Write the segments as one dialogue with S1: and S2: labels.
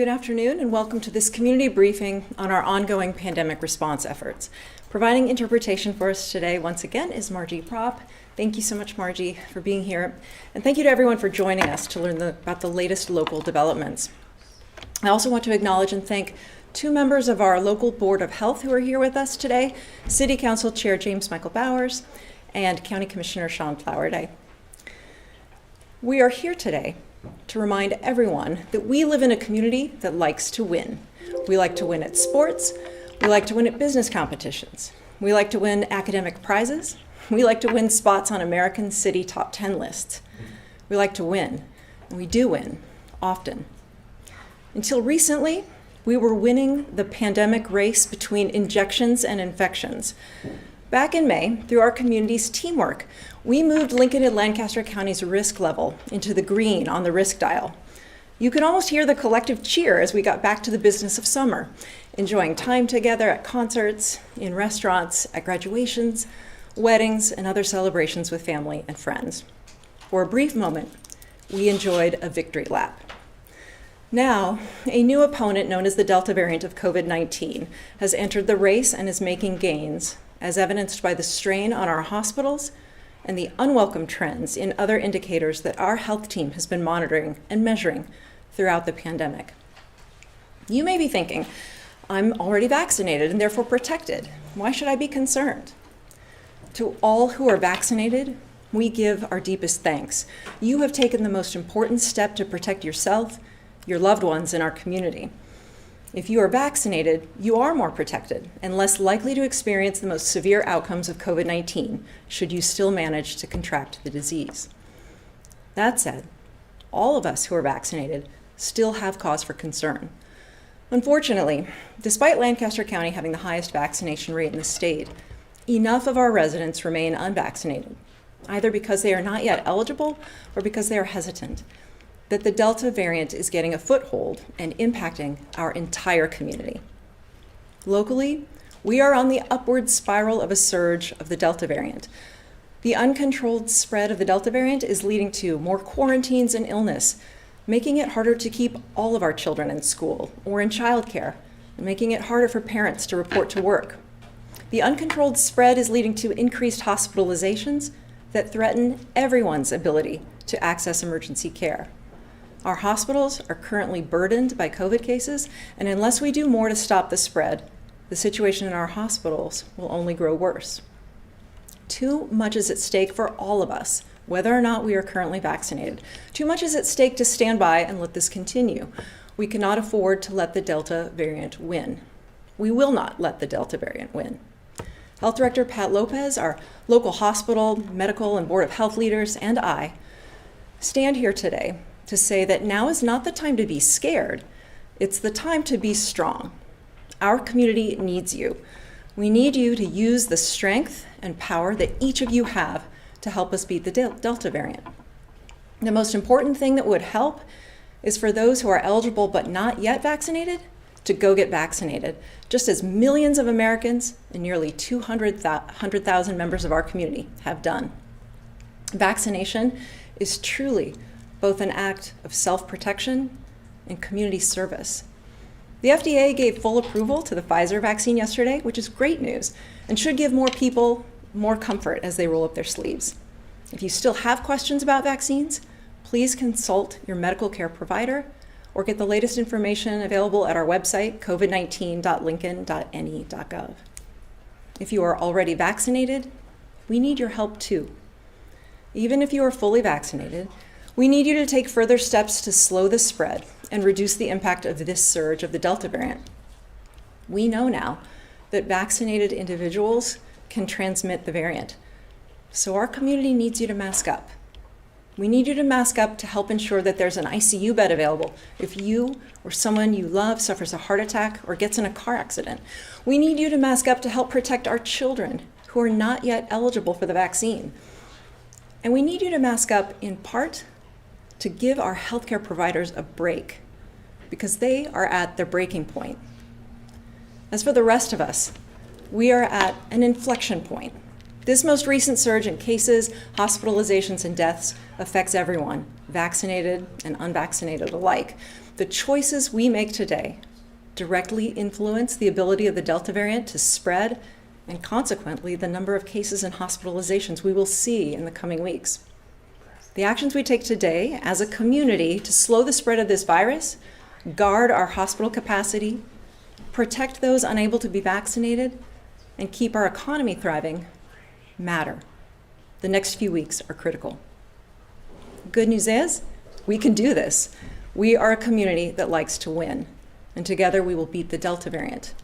S1: Good afternoon and welcome to this community briefing on our ongoing pandemic response efforts. Providing interpretation for us today, once again, is Margie Prop. Thank you so much, Margie, for being here. And thank you to everyone for joining us to learn about the latest local developments. I also want to acknowledge and thank two members of our local Board of Health who are here with us today, City Council Chair James Michael Bowers and County Commissioner Sean Flowerday. We are here today to remind everyone that we live in a community that likes to win. We like to win at sports. We like to win at business competitions. We like to win academic prizes. We like to win spots on American City Top 10 lists. We like to win, and we do win, often. Until recently, we were winning the pandemic race between injections and infections. Back in May, through our community's teamwork, we moved Lincoln and Lancaster County's risk level into the green on the risk dial. You could almost hear the collective cheer as we got back to the business of summer, enjoying time together at concerts, in restaurants, at graduations, weddings, and other celebrations with family and friends. For a brief moment, we enjoyed a victory lap. Now, a new opponent known as the Delta variant of COVID-19 has entered the race and is making gains, as evidenced by the strain on our hospitals and the unwelcome trends in other indicators that our health team has been monitoring and measuring throughout the pandemic. You may be thinking, I'm already vaccinated and therefore protected. Why should I be concerned? To all who are vaccinated, we give our deepest thanks. You have taken the most important step to protect yourself, your loved ones, and our community. If you are vaccinated, you are more protected and less likely to experience the most severe outcomes of COVID-19 should you still manage to contract the disease. That said, all of us who are vaccinated still have cause for concern. Unfortunately, despite Lancaster County having the highest vaccination rate in the state, enough of our residents remain unvaccinated, either because they are not yet eligible or because they are hesitant, that the Delta variant is getting a foothold and impacting our entire community. Locally, we are on the upward spiral of a surge of the Delta variant. The uncontrolled spread of the Delta variant is leading to more quarantines and illness, making it harder to keep all of our children in school or in childcare, and making it harder for parents to report to work. The uncontrolled spread is leading to increased hospitalizations that threaten everyone's ability to access emergency care. Our hospitals are currently burdened by COVID cases, and unless we do more to stop the spread, the situation in our hospitals will only grow worse. Too much is at stake for all of us, whether or not we are currently vaccinated. Too much is at stake to stand by and let this continue. We cannot afford to let the Delta variant win. We will not let the Delta variant win. Health Director Pat Lopez, our local hospital, medical, and Board of Health leaders, and I stand here today to say that now is not the time to be scared. It's the time to be strong. Our community needs you. We need you to use the strength and power that each of you have to help us beat the Delta variant. The most important thing that would help is for those who are eligible but not yet vaccinated to go get vaccinated, just as millions of Americans and nearly 200,000 members of our community have done. Vaccination is truly both an act of self-protection and community service. The FDA gave full approval to the Pfizer vaccine yesterday, which is great news, and should give more people more comfort as they roll up their sleeves. If you still have questions about vaccines, please consult your medical care provider or get the latest information available at our website, covid19.lincoln.ne.gov. If you are already vaccinated, we need your help too. Even if you are fully vaccinated, we need you to take further steps to slow the spread and reduce the impact of this surge of the Delta variant. We know now that vaccinated individuals can transmit the variant, so our community needs you to mask up. We need you to mask up to help ensure that there's an ICU bed available if you or someone you love suffers a heart attack or gets in a car accident. We need you to mask up to help protect our children who are not yet eligible for the vaccine. And we need you to mask up in part to give our healthcare providers a break, because they are at their breaking point. As for the rest of us, we are at an inflection point. This most recent surge in cases, hospitalizations, and deaths affects everyone, vaccinated and unvaccinated alike. The choices we make today directly influence the ability of the Delta variant to spread and consequently the number of cases and hospitalizations we will see in the coming weeks. The actions we take today as a community to slow the spread of this virus, guard our hospital capacity, protect those unable to be vaccinated, and keep our economy thriving matter. The next few weeks are critical. Good news is, we can do this. We are a community that likes to win, and together we will beat the Delta variant.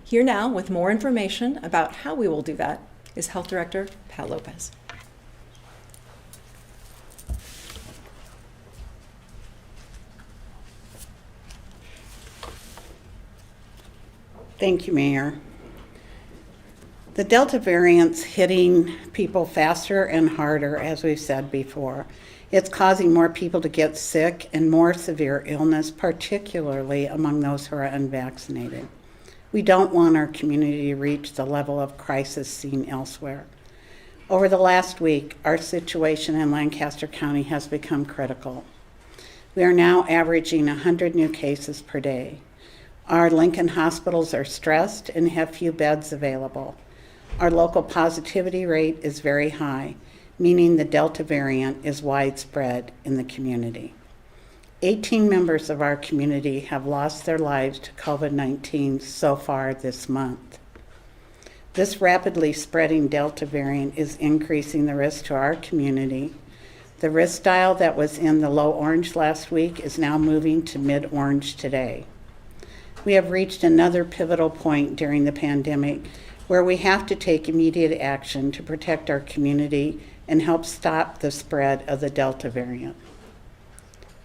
S1: Here now, with more information about how we will do that, is Health Director Pat Lopez.
S2: Thank you, Mayor. The Delta variant's hitting people faster and harder, as we've said before. It's causing more people to get sick and more severe illness, particularly among those who are unvaccinated. We don't want our community to reach the level of crisis seen elsewhere. Over the last week, our situation in Lancaster County has become critical. We are now averaging 100 new cases per day. Our Lincoln hospitals are stressed and have few beds available. Our local positivity rate is very high, meaning the Delta variant is widespread in the community. 18 members of our community have lost their lives to COVID-19 so far this month. This rapidly spreading Delta variant is increasing the risk to our community. The risk dial that was in the low orange last week is now moving to mid-orange today. We have reached another pivotal point during the pandemic where we have to take immediate action to protect our community and help stop the spread of the Delta variant.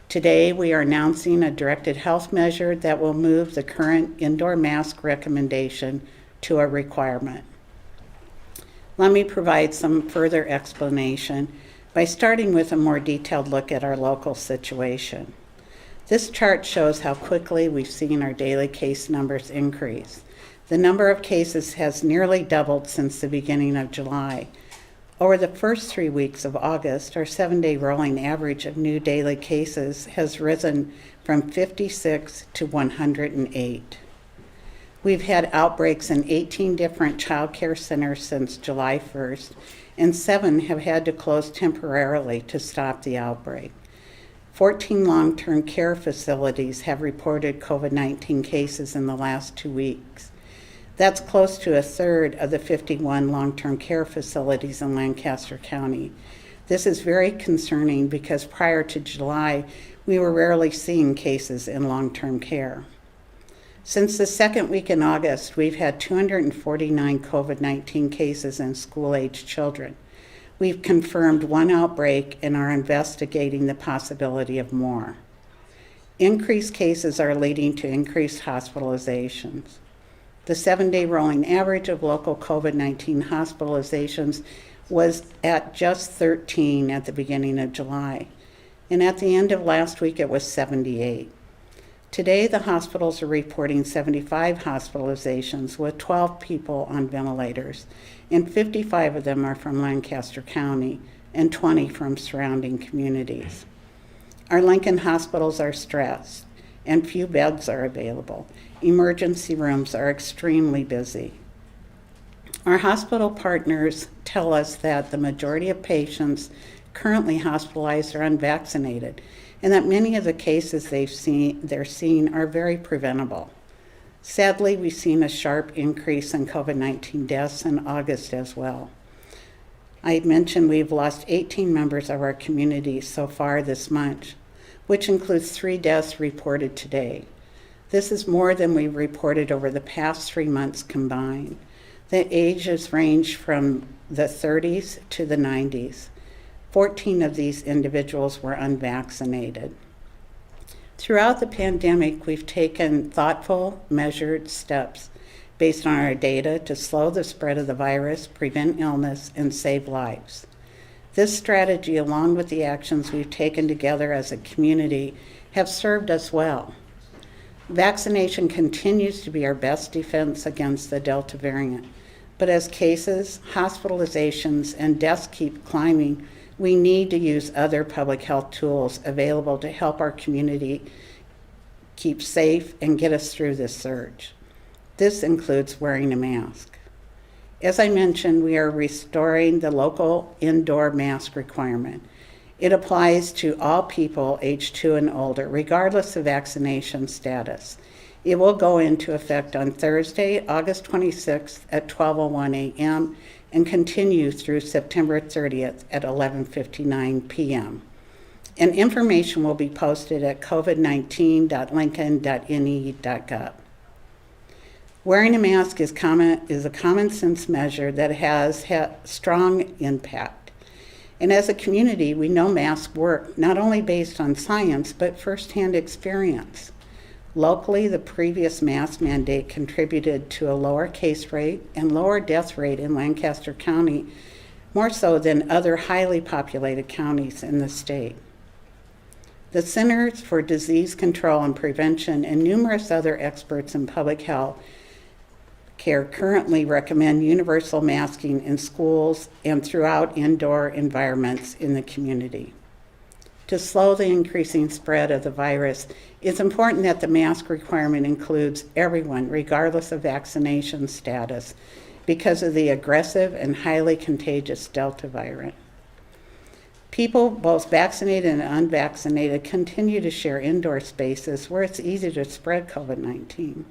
S2: Today, we are announcing a directed health measure that will move the current indoor mask recommendation to a requirement. Let me provide some further explanation by starting with a more detailed look at our local situation. This chart shows how quickly we've seen our daily case numbers increase. The number of cases has nearly doubled since the beginning of July. Over the first 3 weeks of August, our 7-day rolling average of new daily cases has risen from 56 to 108. We've had outbreaks in 18 different child care centers since July 1st, and 7 have had to close temporarily to stop the outbreak. 14 long-term care facilities have reported COVID-19 cases in the last 2 weeks. That's close to a third of the 51 long-term care facilities in Lancaster County. This is very concerning because prior to July, we were rarely seeing cases in long-term care. Since the second week in August, we've had 249 COVID-19 cases in school-aged children. We've confirmed 1 outbreak and are investigating the possibility of more. Increased cases are leading to increased hospitalizations. The 7-day rolling average of local COVID-19 hospitalizations was at just 13 at the beginning of July, and at the end of last week it was 78. Today, the hospitals are reporting 75 hospitalizations with 12 people on ventilators, and 55 of them are from Lancaster County and 20 from surrounding communities. Our Lincoln hospitals are stressed, and few beds are available. Emergency rooms are extremely busy. Our hospital partners tell us that the majority of patients currently hospitalized are unvaccinated, and that many of the cases they're seeing are very preventable. Sadly, we've seen a sharp increase in COVID-19 deaths in August as well. I mentioned we've lost 18 members of our community so far this month, which includes 3 deaths reported today. This is more than we've reported over the past 3 months combined. The ages range from the 30s to the 90s. 14 of these individuals were unvaccinated. Throughout the pandemic, we've taken thoughtful, measured steps based on our data to slow the spread of the virus, prevent illness, and save lives. This strategy, along with the actions we've taken together as a community, have served us well. Vaccination continues to be our best defense against the Delta variant. But as cases, hospitalizations, and deaths keep climbing, we need to use other public health tools available to help our community keep safe and get us through this surge. This includes wearing a mask. As I mentioned, we are restoring the local indoor mask requirement. It applies to all people age 2 and older, regardless of vaccination status. It will go into effect on Thursday, August 26th at 12:01 a.m. and continue through September 30th at 11:59 p.m. And information will be posted at covid19.lincoln.ne.gov. Wearing a mask is a common sense measure that has had strong impact. And as a community, we know masks work not only based on science, but firsthand experience. Locally, the previous mask mandate contributed to a lower case rate and lower death rate in Lancaster County, more so than other highly populated counties in the state. The Centers for Disease Control and Prevention and numerous other experts in public health care currently recommend universal masking in schools and throughout indoor environments in the community. To slow the increasing spread of the virus, it's important that the mask requirement includes everyone, regardless of vaccination status, because of the aggressive and highly contagious Delta variant. People, both vaccinated and unvaccinated, continue to share indoor spaces where it's easy to spread COVID-19.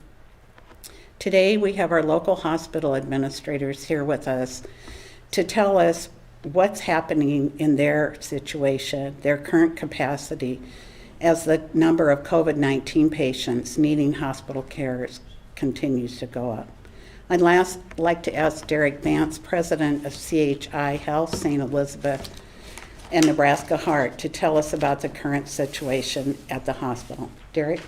S2: Today, we have our local hospital administrators here with us to tell us what's happening in their situation, their current capacity, as the number of COVID-19 patients needing hospital care continues to go up. I'd like to ask Derek Vance, president of CHI Health St. Elizabeth and Nebraska Heart, to tell us about the current situation at the hospital. Derek?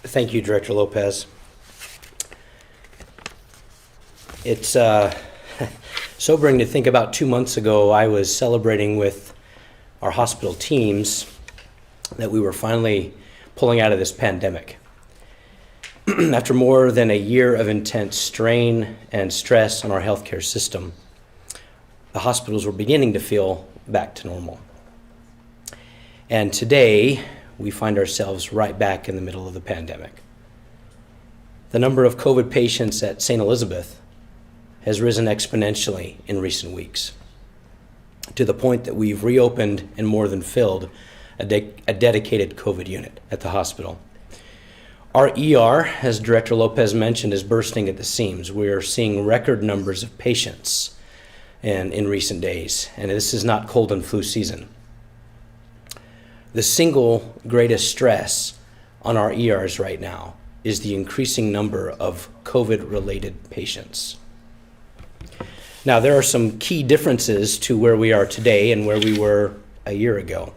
S3: Thank you, Director Lopez. It's sobering to think about 2 months ago, I was celebrating with our hospital teams that we were finally pulling out of this pandemic. After more than a year of intense strain and stress on our healthcare system, the hospitals were beginning to feel back to normal. And today, we find ourselves right back in the middle of the pandemic. The number of COVID patients at St. Elizabeth has risen exponentially in recent weeks, to the point that we've reopened and more than filled a dedicated COVID unit at the hospital. Our ER, as Director Lopez mentioned, is bursting at the seams. We are seeing record numbers of patients in recent days, and this is not cold and flu season. The single greatest stress on our ERs right now is the increasing number of COVID-related patients. Now, there are some key differences to where we are today and where we were a year ago.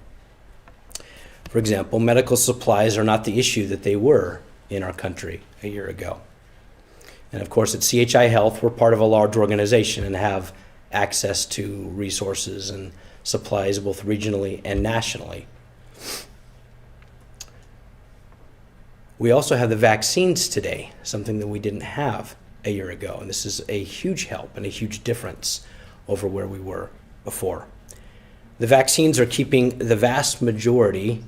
S3: For example, medical supplies are not the issue that they were in our country a year ago. And of course, at CHI Health, we're part of a large organization and have access to resources and supplies both regionally and nationally. We also have the vaccines today, something that we didn't have a year ago. And this is a huge help and a huge difference over where we were before. The vaccines are keeping the vast majority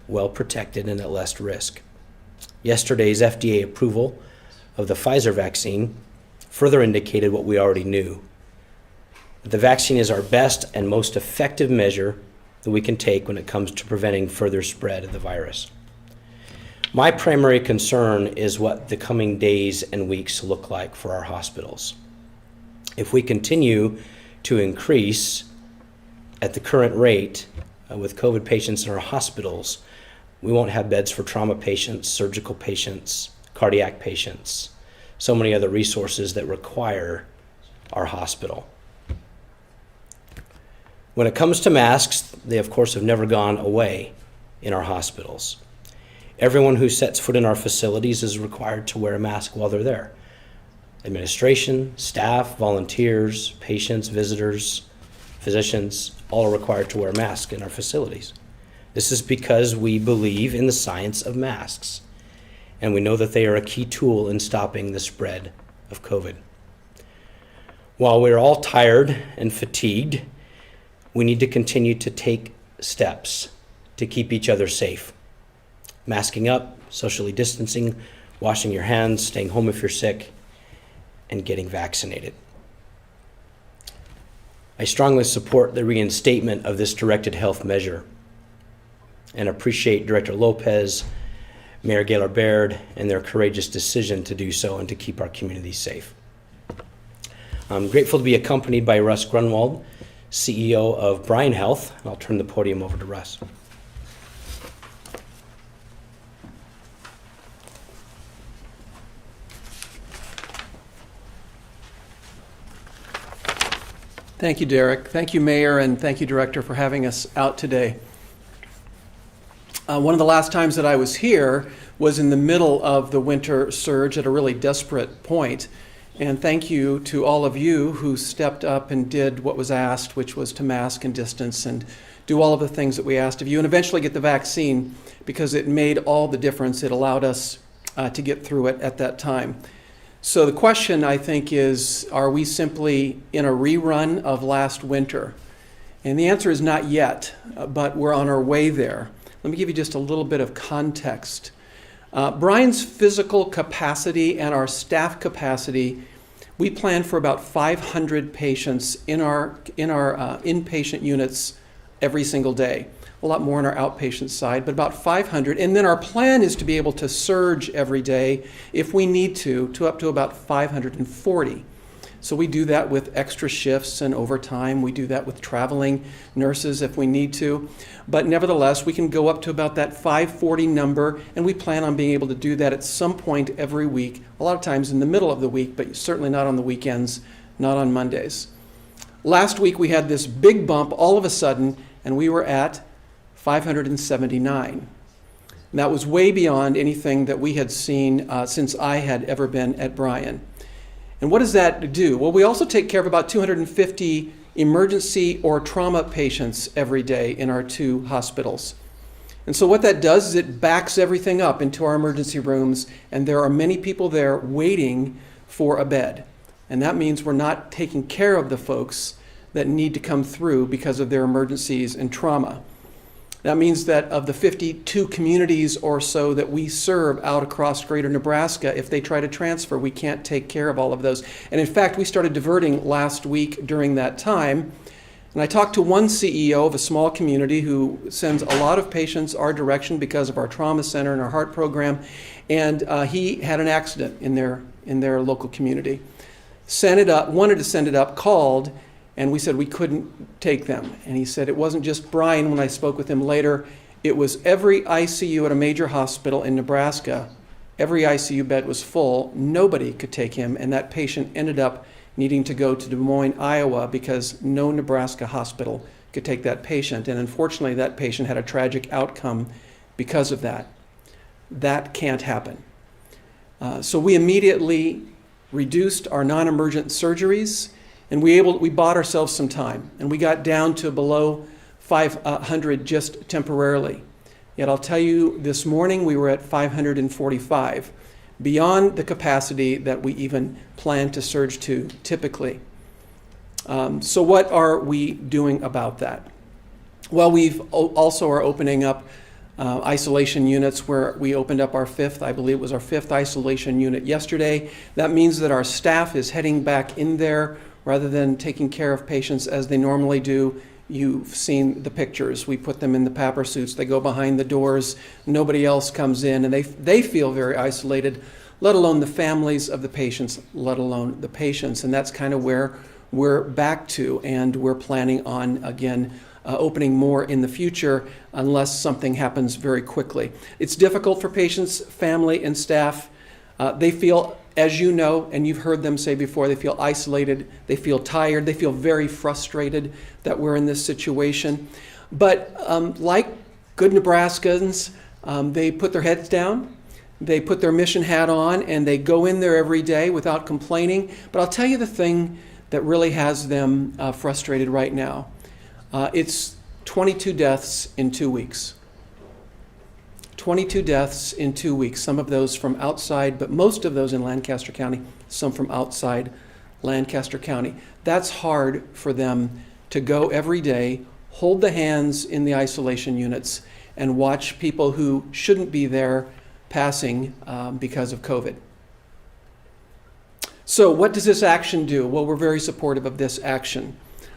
S3: well protected and at less risk. Yesterday's FDA approval of the Pfizer vaccine further indicated what we already knew. The vaccine is our best and most effective measure that we can take when it comes to preventing further spread of the virus. My primary concern is what the coming days and weeks look like for our hospitals. If we continue to increase at the current rate with COVID patients in our hospitals, we won't have beds for trauma patients, surgical patients, cardiac patients, so many other resources that require our hospital. When it comes to masks, they of course have never gone away in our hospitals. Everyone who sets foot in our facilities is required to wear a mask while they're there. Administration, staff, volunteers, patients, visitors, physicians, all are required to wear masks in our facilities. This is because we believe in the science of masks, and we know that they are a key tool in stopping the spread of COVID. While we're all tired and fatigued, we need to continue to take steps to keep each other safe. Masking up, socially distancing, washing your hands, staying home if you're sick, and getting vaccinated. I strongly support the reinstatement of this directed health measure and appreciate Director Lopez, Mayor Gaylor Baird, and their courageous decision to do so and to keep our community safe. I'm grateful to be accompanied by Russ Grunwald, CEO of Bryan Health. I'll turn the podium over to Russ.
S4: Thank you, Derek. Thank you, Mayor, and thank you, Director, for having us out today. One of the last times that I was here was in the middle of the winter surge at a really desperate point. And thank you to all of you who stepped up and did what was asked, which was to mask and distance and do all of the things that we asked of you, and eventually get the vaccine, because it made all the difference. It allowed us to get through it at that time. So the question, I think, is, are we simply in a rerun of last winter? And the answer is not yet, but we're on our way there. Let me give you just a little bit of context. Bryan's physical capacity and our staff capacity, we plan for about 500 patients in our inpatient units every single day. A lot more on our outpatient side, but about 500. And then our plan is to be able to surge every day if we need to up to about 540. So we do that with extra shifts and overtime. We do that with traveling nurses if we need to. But nevertheless, we can go up to about that 540 number, and we plan on being able to do that at some point every week, a lot of times in the middle of the week, but certainly not on the weekends, not on Mondays. Last week, we had this big bump all of a sudden, and we were at 579. And that was way beyond anything that we had seen since I had ever been at Bryan. And what does that do? Well, we also take care of about 250 emergency or trauma patients every day in our 2 hospitals. And so what that does is it backs everything up into our emergency rooms, and there are many people there waiting for a bed. And that means we're not taking care of the folks that need to come through because of their emergencies and trauma. That means that of the 52 communities or so that we serve out across greater Nebraska, if they try to transfer, we can't take care of all of those. And in fact, we started diverting last week during that time. And I talked to one CEO of a small community who sends a lot of patients our direction because of our trauma center and our heart program. And he had an accident in their local community. Wanted to send it up, called, and we said we couldn't take them. And he said it wasn't just Bryan. When I spoke with him later, it was every ICU at a major hospital in Nebraska. Every ICU bed was full. Nobody could take him, and that patient ended up needing to go to Des Moines, Iowa, because no Nebraska hospital could take that patient. And unfortunately, that patient had a tragic outcome because of that. That can't happen. So we immediately reduced our non-emergent surgeries, and we bought ourselves some time, and we got down to below 500 just temporarily. Yet I'll tell you, this morning we were at 545, beyond the capacity that we even plan to surge to typically. So what are we doing about that? Well, we've also are opening up isolation units, where we opened up our 5th, I believe it was our 5th isolation unit yesterday. That means that our staff is heading back in there rather than taking care of patients as they normally do. You've seen the pictures. We put them in the PAPR suits. They go behind the doors. Nobody else comes in, and they feel very isolated, let alone the families of the patients, let alone the patients. And that's kind of where we're back to, and we're planning on, again, opening more in the future unless something happens very quickly. It's difficult for patients, family, and staff. They feel, as you know, and you've heard them say before, they feel isolated, they feel tired, they feel very frustrated that we're in this situation. But like good Nebraskans, they put their heads down, they put their mission hat on, and they go in there every day without complaining. But I'll tell you the thing that really has them frustrated right now. It's 22 deaths in 2 weeks. 22 deaths in 2 weeks, some of those from outside, but most of those in Lancaster County, some from outside Lancaster County. That's hard for them to go every day, hold the hands in the isolation units, and watch people who shouldn't be there passing because of COVID. So what does this action do? Well, we're very supportive of this action.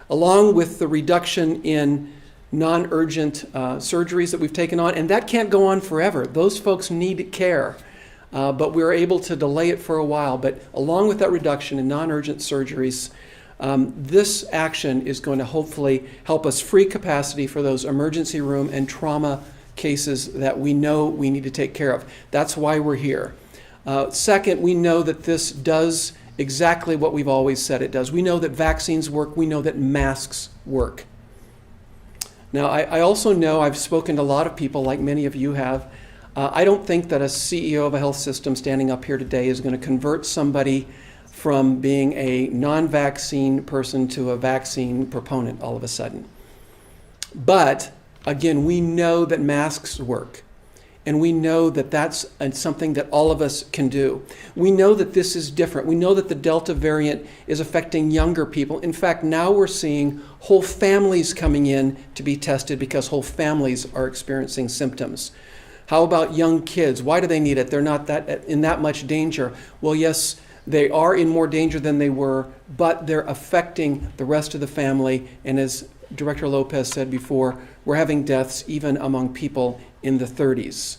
S4: Along with the reduction in non-urgent surgeries that we've taken on, and that can't go on forever. Those folks need care, but we're able to delay it for a while. But along with that reduction in non-urgent surgeries, this action is going to hopefully help us free capacity for those emergency room and trauma cases that we know we need to take care of. That's why we're here. Second, we know that this does exactly what we've always said it does. We know that vaccines work. We know that masks work. Now, I also know, I've spoken to a lot of people, like many of you have. I don't think that a CEO of a health system standing up here today is going to convert somebody from being a non-vaccine person to a vaccine proponent all of a sudden. But again, we know that masks work. And we know that that's something that all of us can do. We know that this is different. We know that the Delta variant is affecting younger people. In fact, now we're seeing whole families coming in to be tested because whole families are experiencing symptoms. How about young kids? Why do they need it? They're not in that much danger. Well, yes, they are in more danger than they were, but they're affecting the rest of the family. And as Director Lopez said before, we're having deaths even among people in the 30s.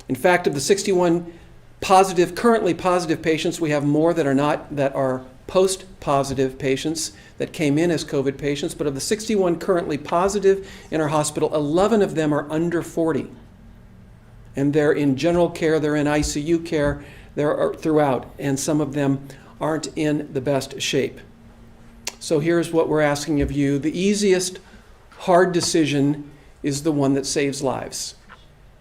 S4: In fact, of the 61 currently positive patients, we have more that are post-positive patients that came in as COVID patients. But of the 61 currently positive in our hospital, 11 of them are under 40. And they're in general care, they're in ICU care, they're throughout, and some of them aren't in the best shape. So here's what we're asking of you. The easiest hard decision is the one that saves lives.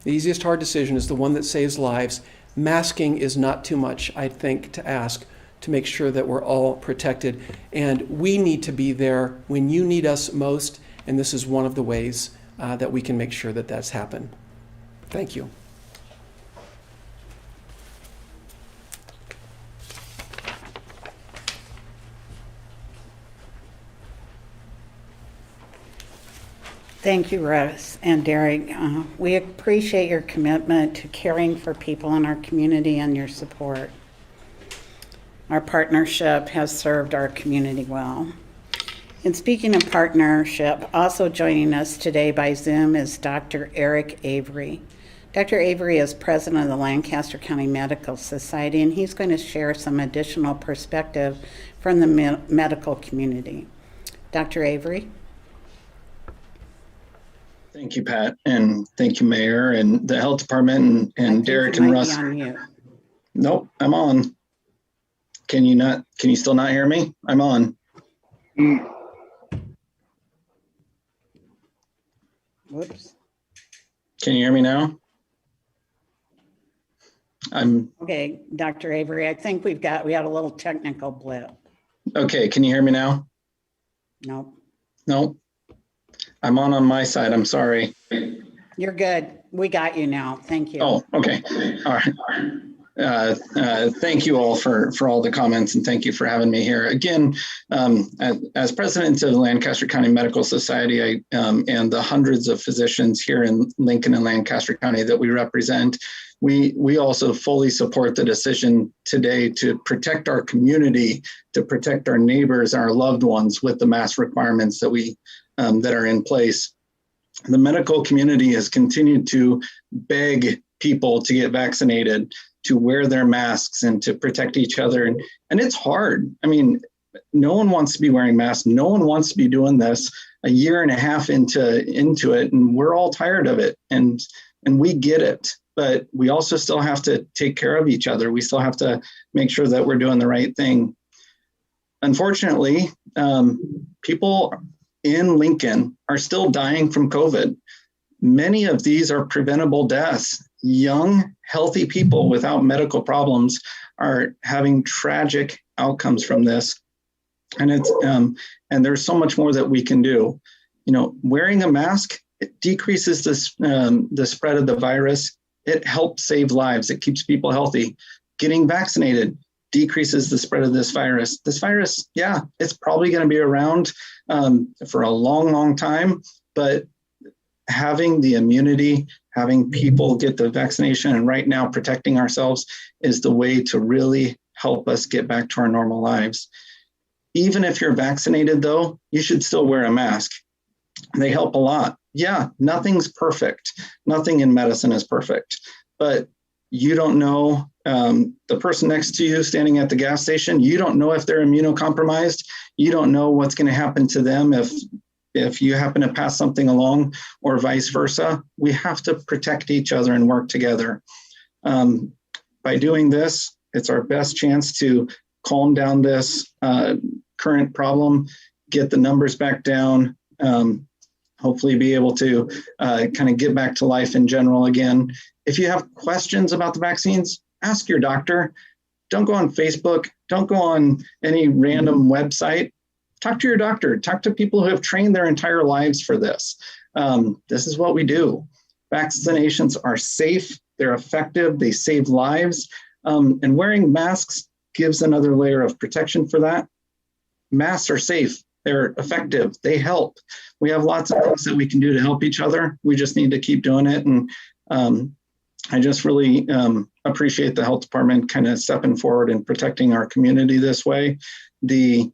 S4: The easiest hard decision is the one that saves lives. Masking is not too much, I think, to ask to make sure that we're all protected. And we need to be there when you need us most, and this is one of the ways that we can make sure that that's happened. Thank you.
S2: Thank you, Russ and Derek. We appreciate your commitment to caring for people in our community and your support. Our partnership has served our community well. And speaking of partnership, also joining us today by Zoom is Dr. Eric Avery. Dr. Avery is president of the Lancaster County Medical Society, and he's going to share some additional perspective from the medical community. Dr. Avery?
S5: Thank you, Pat, and thank you, Mayor, and the Health Department, and Derek and Russ. Nope, I'm on. Can you still not hear me? I'm on.
S2: Whoops.
S5: Can you hear me now?
S2: Okay, Dr. Avery, I think we had a little technical blip.
S5: Okay, can you hear me now?
S2: Nope.
S5: Nope. I'm on my side. I'm sorry.
S2: You're good. We got you now. Thank you.
S5: Oh, okay. All right. Thank you all for all the comments, and thank you for having me here. Again, as president of the Lancaster County Medical Society, and the hundreds of physicians here in Lincoln and Lancaster County that we represent, we also fully support the decision today to protect our community, to protect our neighbors, our loved ones with the mask requirements that are in place. The medical community has continued to beg people to get vaccinated, to wear their masks, and to protect each other. And it's hard. I mean, no one wants to be wearing masks. No one wants to be doing this a year and a half into it. And we're all tired of it. And we get it. But we also still have to take care of each other. We still have to make sure that we're doing the right thing. Unfortunately, people in Lincoln are still dying from COVID. Many of these are preventable deaths. Young, healthy people without medical problems are having tragic outcomes from this. And and there's so much more that we can do. Wearing a mask, it decreases the spread of the virus. It helps save lives. It keeps people healthy. Getting vaccinated decreases the spread of this virus. This virus, yeah, it's probably going to be around for a long, long time, but having the immunity, having people get the vaccination, and right now protecting ourselves is the way to really help us get back to our normal lives. Even if you're vaccinated, though, you should still wear a mask. They help a lot. Yeah, nothing's perfect. Nothing in medicine is perfect, but you don't know the person next to you standing at the gas station. You don't know if they're immunocompromised. You don't know what's going to happen to them if you happen to pass something along, or vice versa. We have to protect each other and work together. By doing this, it's our best chance to calm down this current problem, get the numbers back down, hopefully be able to kind of get back to life in general again. If you have questions about the vaccines, ask your doctor. Don't go on Facebook. Don't go on any random website. Talk to your doctor. Talk to people who have trained their entire lives for this. This is what we do. Vaccinations are safe. They're effective. They save lives. And wearing masks gives another layer of protection for that. Masks are safe. They're effective. They help. We have lots of things that we can do to help each other. We just need to keep doing it. And I just really appreciate the health department kind of stepping forward and protecting our community this way. The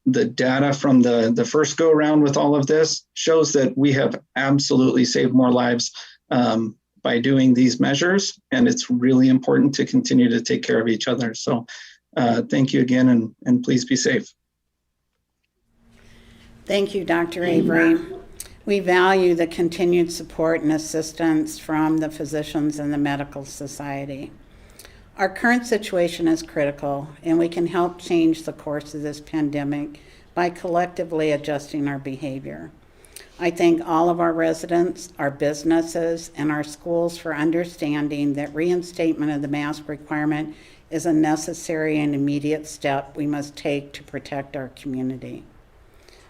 S5: data from the first go around with all of this shows that we have absolutely saved more lives by doing these measures. And it's really important to continue to take care of each other. So thank you again, and please be safe.
S2: Thank you, Dr. Avery. We value the continued support and assistance from the physicians and the medical society. Our current situation is critical, and we can help change the course of this pandemic by collectively adjusting our behavior. I thank all of our residents, our businesses, and our schools for understanding that reinstatement of the mask requirement is a necessary and immediate step we must take to protect our community.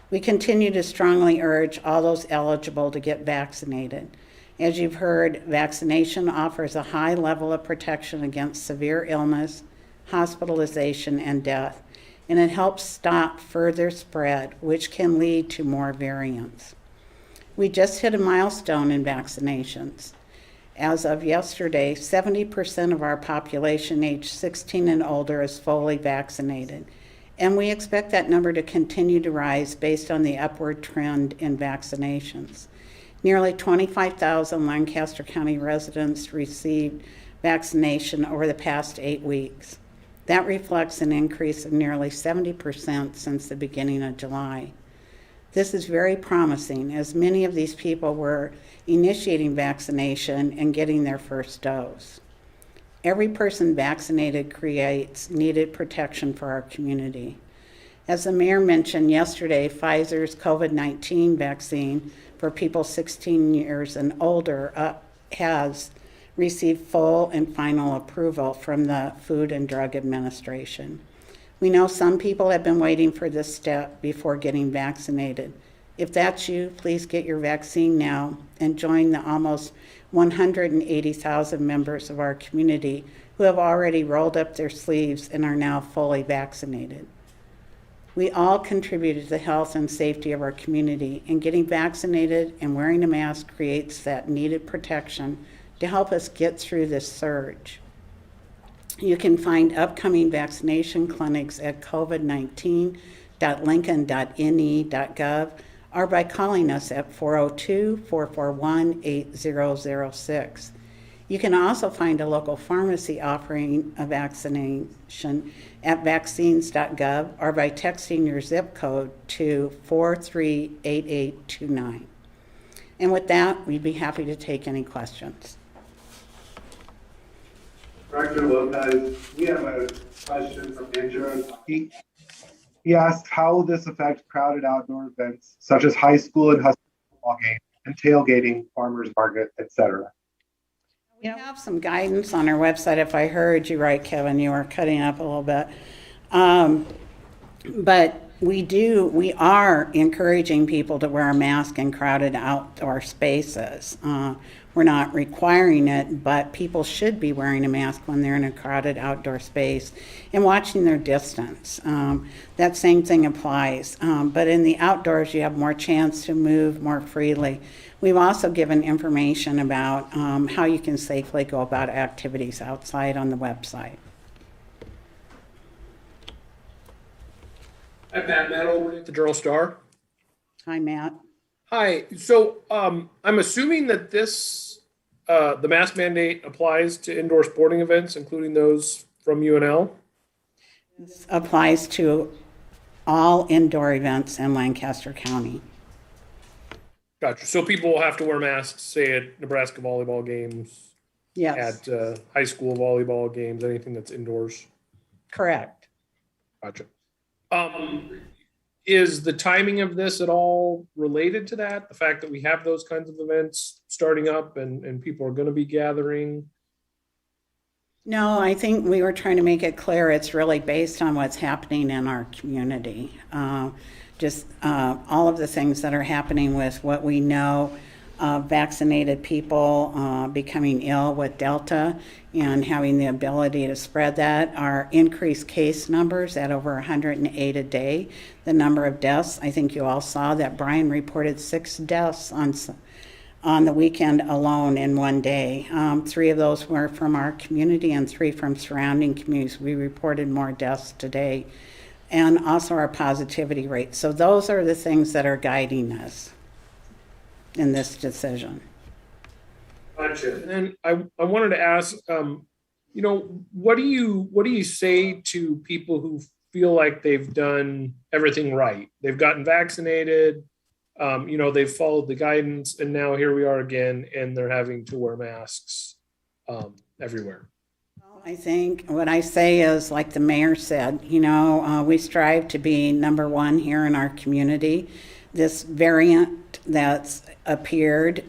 S2: We continue to strongly urge all those eligible to get vaccinated. As you've heard, vaccination offers a high level of protection against severe illness, hospitalization, and death, and it helps stop further spread, which can lead to more variants. We just hit a milestone in vaccinations. As of yesterday, 70% of our population aged 16 and older is fully vaccinated. And we expect that number to continue to rise based on the upward trend in vaccinations. Nearly 25,000 Lancaster County residents received vaccination over the past 8 weeks. That reflects an increase of nearly 70% since the beginning of July. This is very promising, as many of these people were initiating vaccination and getting their first dose. Every person vaccinated creates needed protection for our community. As the mayor mentioned yesterday, Pfizer's COVID-19 vaccine for people 16 years and older has received full and final approval from the Food and Drug Administration. We know some people have been waiting for this step before getting vaccinated. If that's you, please get your vaccine now and join the almost 180,000 members of our community who have already rolled up their sleeves and are now fully vaccinated. We all contribute to the health and safety of our community, and getting vaccinated and wearing a mask creates that needed protection to help us get through this surge. You can find upcoming vaccination clinics at covid19.lincoln.ne.gov or by calling us at 402-441-8006. You can also find a local pharmacy offering a vaccination at vaccines.gov or by texting your zip code to 438829. And with that, we'd be happy to take any questions.
S6: Director Lopez, we have a question from Andrew. He asked, how will this affect crowded outdoor events such as high school and football games and tailgating, farmers market, etc.?
S2: We have some guidance on our website. If I heard you right, Kevin, you were cutting up a little bit. But We are encouraging people to wear a mask in crowded outdoor spaces. We're not requiring it, but people should be wearing a mask when they're in a crowded outdoor space and watching their distance. That same thing applies. But in the outdoors, you have more chance to move more freely. We've also given information about how you can safely go about activities outside on the website.
S7: Hi, Matt over at the Journal Star.
S2: Hi, Matt.
S7: Hi. So I'm assuming that this, the mask mandate applies to indoor sporting events, including those from UNL?
S2: This applies to all indoor events in Lancaster County.
S7: Gotcha. So people will have to wear masks, say at Nebraska volleyball games,
S2: Yes,
S7: at high school volleyball games, anything that's indoors.
S2: correct.
S7: Gotcha. Is the timing of this at all related to that? The fact that we have those kinds of events starting up and people are going to be gathering?
S2: No, I think we were trying to make it clear it's really based on what's happening in our community. All of the things that are happening with what we know, vaccinated people becoming ill with Delta and having the ability to spread that, our increased case numbers at over 108 a day, the number of deaths. I think you all saw that Brian reported 6 deaths on the weekend alone in one day. 3 of those were from our community and 3 from surrounding communities. We reported more deaths today, and also our positivity rate. So those are the things that are guiding us in this decision.
S7: Gotcha. And then I wanted to ask, what do you say to people who feel like they've done everything right? They've gotten vaccinated, they've followed the guidance, and now here we are again, and they're having to wear masks everywhere.
S2: I think what I say is, like the mayor said, we strive to be number one here in our community. This variant that's appeared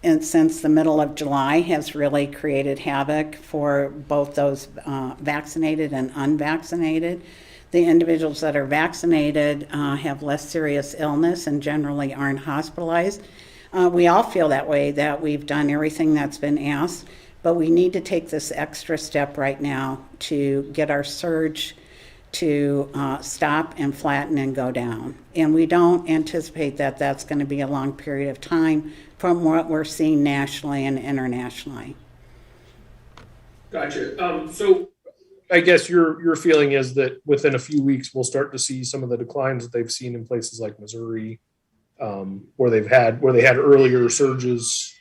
S2: and since the middle of July has really created havoc for both those vaccinated and unvaccinated. The individuals that are vaccinated have less serious illness and generally aren't hospitalized. We all feel that way, that we've done everything that's been asked, but we need to take this extra step right now to get our surge to stop and flatten and go down. And we don't anticipate that that's going to be a long period of time from what we're seeing nationally and internationally.
S7: Gotcha. So I guess your feeling is that within a few weeks, we'll start to see some of the declines that they've seen in places like Missouri, where they had earlier surges.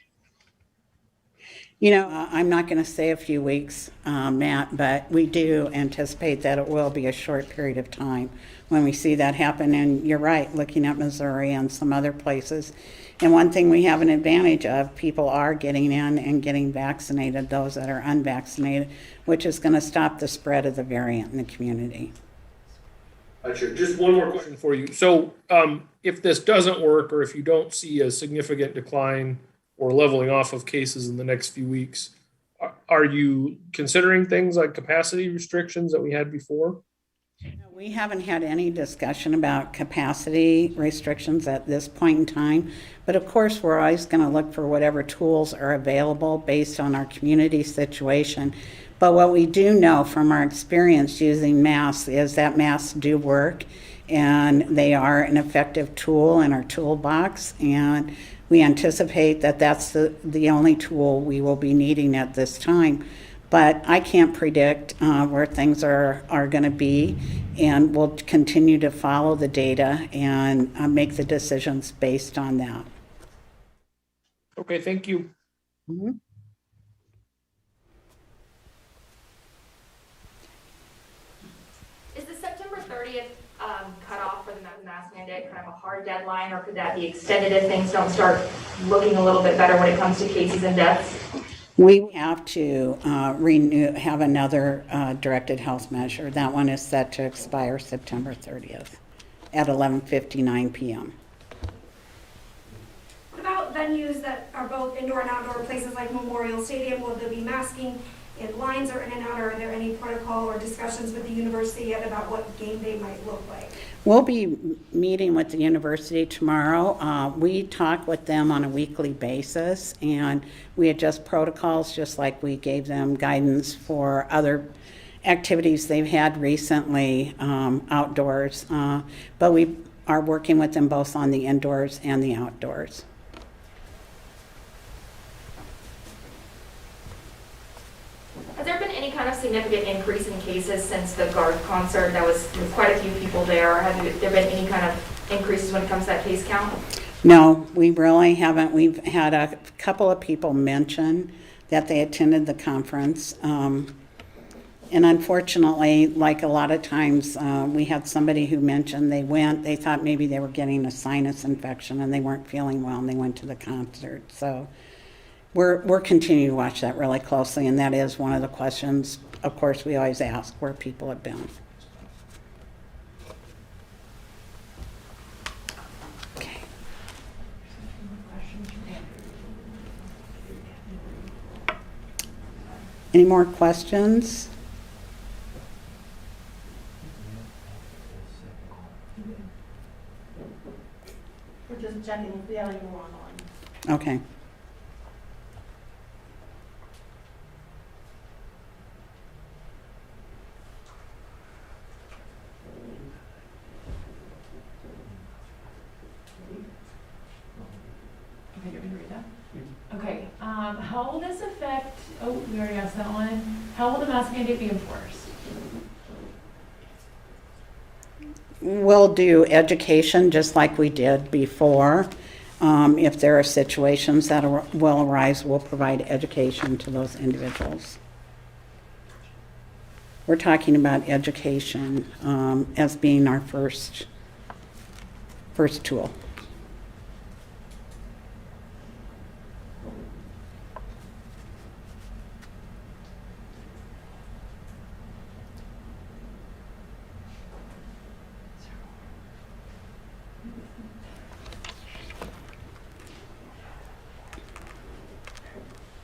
S2: I'm not going to say a few weeks, Matt, but we do anticipate that it will be a short period of time when we see that happen. And you're right, looking at Missouri and some other places. And one thing we have an advantage of, people are getting in and getting vaccinated, those that are unvaccinated, which is going to stop the spread of the variant in the community.
S7: Gotcha. Just one more question for you. So if this doesn't work, or if you don't see a significant decline or leveling off of cases in the next few weeks, are you considering things like capacity restrictions that we had before?
S2: We haven't had any discussion about capacity restrictions at this point in time, but of course we're always going to look for whatever tools are available based on our community situation. But what we do know from our experience using masks is that masks do work, and they are an effective tool in our toolbox, and we anticipate that that's the only tool we will be needing at this time. But I can't predict where things are going to be, and we'll continue to follow the data and make the decisions based on that.
S7: Okay, thank you.
S2: Mm-hmm.
S8: Is the September 30th cutoff for the mask mandate kind of a hard deadline, or could that be extended if things don't start looking a little bit better when it comes to cases and deaths?
S2: We have to have another directed health measure. That one is set to expire September 30th at 11:59 p.m.
S9: What about venues that are both indoor and outdoor, places like Memorial Stadium? Will there be masking and lines are in and out? Are there any protocol or discussions with the university yet about what game day might look like?
S2: We'll be meeting with the university tomorrow. We talk with them on a weekly basis, and we adjust protocols just like we gave them guidance for other activities they've had recently outdoors. But we are working with them both on the indoors and the outdoors.
S8: Has there been any kind of significant increase in cases since the Guard concert? That was with quite a few people there. Have there been any kind of increases when it comes to that case count?
S2: No, we really haven't. We've had a couple of people mention that they attended the conference. And unfortunately, like a lot of times, we had somebody who mentioned they thought maybe they were getting a sinus infection and they weren't feeling well and they went to the concert. So we're continuing to watch that really closely, and that is one of the questions, of course, we always ask where people have been. Okay. Any more questions?
S10: We're just checking if we have any more online.
S2: Okay.
S10: Okay, you want me to read that? Okay, how will this affect, oh, we already asked that one. How will the mask mandate be enforced?
S2: We'll do education just like we did before. If there are situations that will arise, we'll provide education to those individuals. We're talking about education as being our first tool.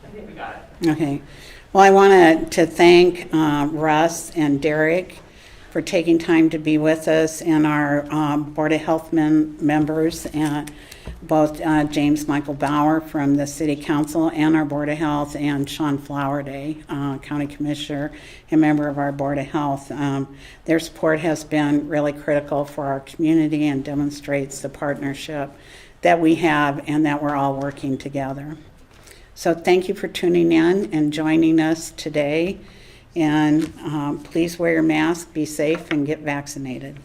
S10: I think we got it.
S2: Okay. Well, I wanted to thank Russ and Derek for taking time to be with us, and our Board of Health members, and both James Michael Bauer from the City Council and our Board of Health, and Sean Flowerday, County Commissioner and member of our Board of Health. Their support has been really critical for our community and demonstrates the partnership that we have and that we're all working together. So thank you for tuning in and joining us today. And please wear your mask, be safe, and get vaccinated.